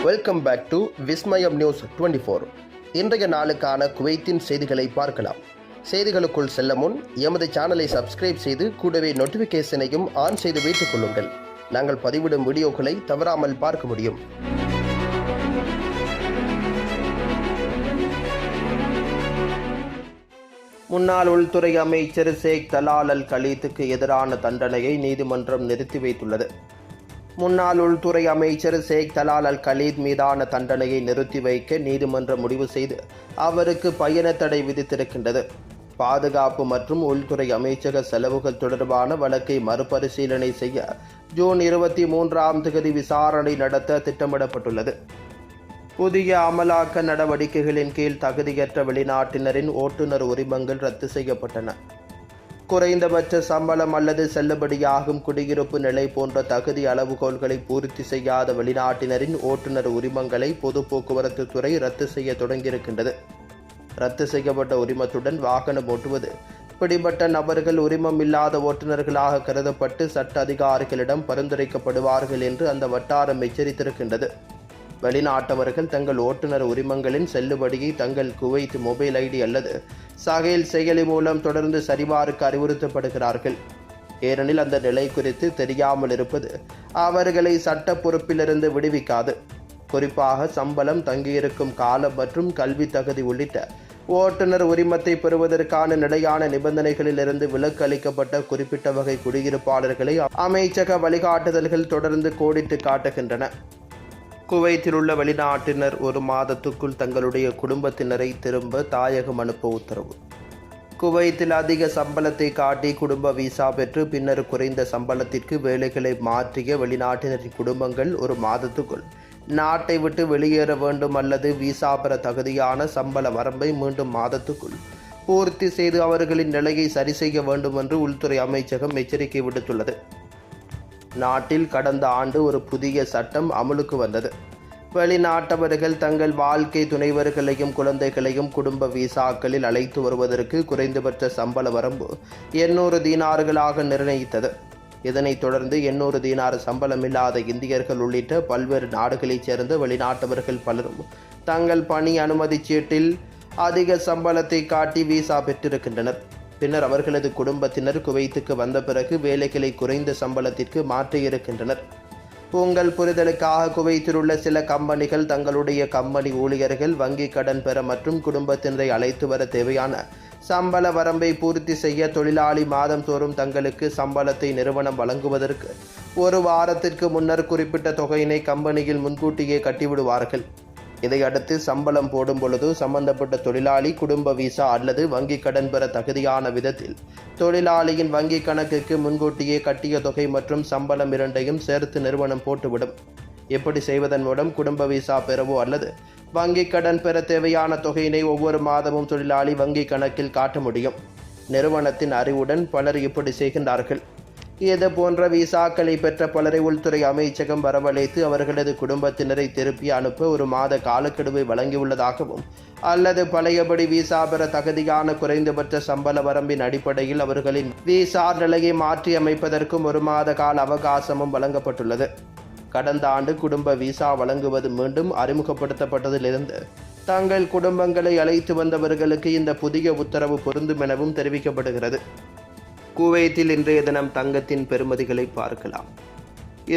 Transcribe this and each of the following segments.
Welcome back to Vismayam news 24. இன்றைய நாளுக்கான குவைத்தின் செய்திகளை பார்க்கலாம். செய்திகளுக்குள் செல்ல முன் எமது சேனலை சப்ஸ்கிரைப் செய்து கூடவே நோட்டிஃபிகேஷனையும் ஆன் செய்து வைத்துக் கொள்ளுங்கள். நாங்கள் பதிவிடும் வீடியோக்களை தவறாமல் பார்க்க முடியும். முன்னாள் உள்துறை அமைச்சர் ஷேக் தலால் அல் கலீத்துக்கு எதிரான தண்டனையை நீதிமன்றம் நிறுத்தி வைத்துள்ளது. முன்னாள் உள்துறை அமைச்சர் ஷேக் தலால் அல் கலீத் மீதான தண்டனையை நிறுத்தி வைக்க நீதிமன்றம் முடிவு செய்து அவருக்கு பயண தடை விதித்திருக்கின்றது. பாதுகாப்பு மற்றும் உள்துறை அமைச்சக செலவுகள் தொடர்பான வழக்கை மறுபரிசீலனை செய்ய ஜூன் 23 விசாரணை நடத்த திட்டமிடப்பட்டுள்ளது. புதிய அமலாக்க நடவடிக்கைகளின் கீழ் தகுதியற்ற வெளிநாட்டினரின் ஓட்டுநர் உரிமங்கள் ரத்து செய்யப்பட்டன. குறைந்தபட்ச சம்பளம் அல்லது செல்லுபடியாகும் குடியிருப்பு நிலை போன்ற தகுதி அளவுகோல்களை பூர்த்தி செய்யாத வெளிநாட்டினரின் ஓட்டுநர் உரிமங்களை பொது போக்குவரத்து துறை ரத்து செய்ய தொடங்கியிருக்கின்றது. ரத்து செய்யப்பட்ட உரிமத்துடன் வாகனம் ஓட்டுவது பிடிபட்ட நபர்கள் உரிமம் இல்லாத ஓட்டுநர்களாக கருதப்பட்டு சட்ட அதிகாரிகளிடம் பரிந்துரைக்கப்படுவார்கள் என்று அந்த வட்டாரம் எச்சரித்திருக்கின்றது. வெளிநாட்டவர்கள் தங்கள் ஓட்டுநர் உரிமங்களின் செல்லுபடியை தங்கள் குவைத் மொபைல் ஐடி அல்லது சகைல் செயலி மூலம் தொடர்ந்து சரிபார்க்க அறிவுறுத்தப்படுகிறார்கள். ஏனெனில் அந்த நிலை குறித்து தெரியாமல் இருப்பது அவர்களை சட்ட பொறுப்பிலிருந்து விடுவிக்காது. குறிப்பாக சம்பளம், தங்கியிருக்கும் காலம் மற்றும் கல்வி தகுதி உள்ளிட்ட ஓட்டுநர் உரிமத்தை பெறுவதற்கான நிலையான நிபந்தனைகளிலிருந்து விலக்கு அளிக்கப்பட்ட குறிப்பிட்ட வகை குடியிருப்பாளர்களை அமைச்சக வழிகாட்டுதல்கள் தொடர்ந்து கோடிட்டு காட்டுகின்றன. குவைத்தில் உள்ள வெளிநாட்டினர் 1 மாதத்துக்குள் தங்களுடைய குடும்பத்தினரை திரும்ப தாயகம் அனுப்ப உத்தரவு. குவைத்தில் அதிக சம்பளத்தை காட்டி குடும்ப விசா பெற்று பின்னர் குறைந்த சம்பளத்திற்கு வேலைகளை மாற்றிய வெளிநாட்டினரின் குடும்பங்கள் 1 மாதத்துக்குள் நாட்டை விட்டு வெளியேற வேண்டும் அல்லது விசா பெற தகுதியான சம்பள வரம்பை மீண்டும் மாதத்துக்குள் பூர்த்தி செய்து அவர்களின் நிலையை சரி செய்ய வேண்டும் என்று உள்துறை அமைச்சகம் எச்சரிக்கை விடுத்துள்ளது. நாட்டில் கடந்த ஆண்டு ஒரு புதிய சட்டம் அமலுக்கு வந்தது. வெளிநாட்டவர்கள் தங்கள் வாழ்க்கை துணைவர்களையும் குழந்தைகளையும் குடும்ப விசாக்களில் அழைத்து வருவதற்கு குறைந்தபட்ச சம்பள வரம்பு 800 தீனார்களாக நிர்ணயித்தது. இதனைத் தொடர்ந்து 800 தீனார் சம்பளமில்லாத இந்தியர்கள் உள்ளிட்ட பல்வேறு நாடுகளைச் சேர்ந்த வெளிநாட்டவர்கள் பலரும் தங்கள் பணி அனுமதி சீட்டில் அதிக சம்பளத்தை காட்டி விசா பெற்றிருக்கின்றனர். பின்னர் அவர்களது குடும்பத்தினர் குவைத்துக்கு வந்த பிறகு வேலைகளை குறைந்த சம்பளத்திற்கு மாற்றியிருக்கின்றனர். உங்கள் புரிதலுக்காக குவைத்தில் உள்ள சில கம்பெனிகள் தங்களுடைய கம்பெனி ஊழியர்கள் வங்கி கடன் பெற மற்றும் குடும்பத்தினரை அழைத்து வர தேவையான சம்பள வரம்பை பூர்த்தி செய்ய தொழிலாளி மாதந்தோறும் தங்களுக்கு சம்பளத்தை நிறுவனம் வழங்குவதற்கு 1 வாரத்திற்கு முன்னர் குறிப்பிட்ட தொகையினை கம்பெனியில் முன்கூட்டியே கட்டிவிடுவார்கள். இதையடுத்து சம்பளம் போடும் பொழுது சம்பந்தப்பட்ட தொழிலாளி குடும்ப விசா அல்லது வங்கி கடன் பெற தகுதியான விதத்தில் தொழிலாளியின் வங்கி கணக்குக்கு முன்கூட்டியே கட்டிய தொகை மற்றும் சம்பளம் இரண்டையும் சேர்த்து நிறுவனம் போட்டுவிடும். இப்படி செய்வதன் மூலம் குடும்ப விசா பெறவோ அல்லது வங்கி கடன் பெற தேவையான தொகையினை ஒவ்வொரு மாதமும் தொழிலாளி வங்கி கணக்கில் காட்ட முடியும். நிறுவனத்தின் அறிவுடன் பலர் இப்படி செய்கின்றார்கள். இது போன்ற விசாக்களை பெற்ற பலரை உள்துறை அமைச்சகம் வரவழைத்து அவர்களது குடும்பத்தினரை திருப்பி அனுப்ப 1 மாத காலக்கெடுவை வழங்கியுள்ளதாகவும் அல்லது பழையபடி விசா பெற தகுதியான குறைந்தபட்ச சம்பள வரம்பின் அடிப்படையில் அவர்களின் விசா நிலையை மாற்றி அமைப்பதற்கும் 1 மாத கால அவகாசமும் வழங்கப்பட்டுள்ளது. கடந்த ஆண்டு குடும்ப விசா வழங்குவது மீண்டும் அறிமுகப்படுத்தப்பட்டதிலிருந்து தங்கள் குடும்பங்களை அழைத்து வந்தவர்களுக்கு இந்த புதிய உத்தரவு பொருந்தும் எனவும் தெரிவிக்கப்படுகிறது. குவைத்தில் இன்றைய தினம் தங்கத்தின் பெறுமதிகளை பார்க்கலாம்.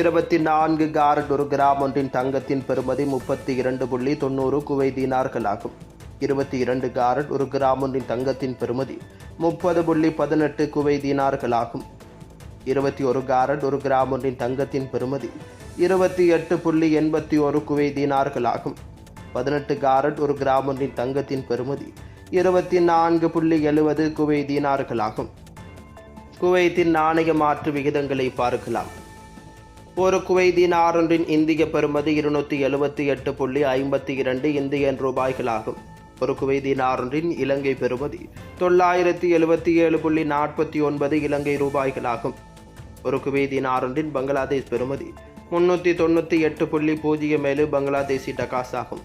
24 காரட் 1 கிராம் ஒன்றின் தங்கத்தின் பெறுமதி 32.90 குவைத் தீனார்கள் ஆகும். 22 காரட் 1 கிராம் ஒன்றின் தங்கத்தின் பெறுமதி 30.18 குவைத் தீனார்கள் ஆகும். 21 காரட் 1 கிராம் ஒன்றின் தங்கத்தின் பெறுமதி 28.81 குவைத் தீனார்கள் ஆகும். 18 காரட் 1 கிராம் ஒன்றின் தங்கத்தின் பெறுமதி 24.70 குவைத் தீனார்கள் ஆகும். குவைத்தின் நாணய மாற்று விகிதங்களை பார்க்கலாம். ஒரு குவைத் தீனார் ஒன்றின் இந்திய பெறுமதி 278.52 இந்தியன் ரூபாய்களாகும். ஒரு குவைத் தீனார் ஒன்றின் இலங்கை பெறுமதி 977.49 இலங்கை ரூபாய்களாகும். ஒரு குவைத் தீனார் ஒன்றின் பங்களாதேஷ் பெறுமதி 398.07 பங்களாதேசி டகாஸ் ஆகும்.